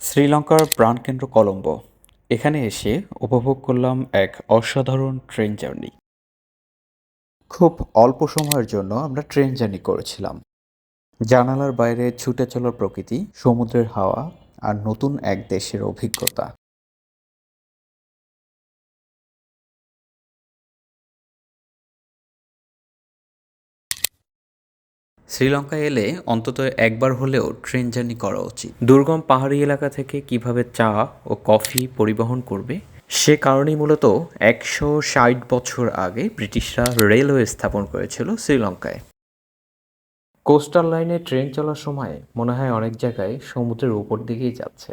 শ্রীলঙ্কার প্রাণকেন্দ্র কলম্বো। এখানে এসে উপভোগ করলাম এক অসাধারণ ট্রেন জার্নি। খুব অল্প সময়ের জন্য আমরা ট্রেন জার্নি করেছিলাম। জানালার বাইরে ছুটে চলা প্রকৃতি, সমুদ্রের হাওয়া আর নতুন এক দেশের অভিজ্ঞতা। শ্রীলঙ্কায় এলে অন্তত একবার হলেও ট্রেন জার্নি করা উচিত। দুর্গম পাহাড়ি এলাকা থেকে কিভাবে চা ও কফি পরিবহন করবে সে কারণেই মূলত ১৬০ বছর আগে ব্রিটিশরা রেলওয়ে স্থাপন করেছিল শ্রীলঙ্কায়। কোস্টাল লাইনে ট্রেন চলার সময় মনে হয় অনেক জায়গায় সমুদ্রের উপর দিকেই যাচ্ছে।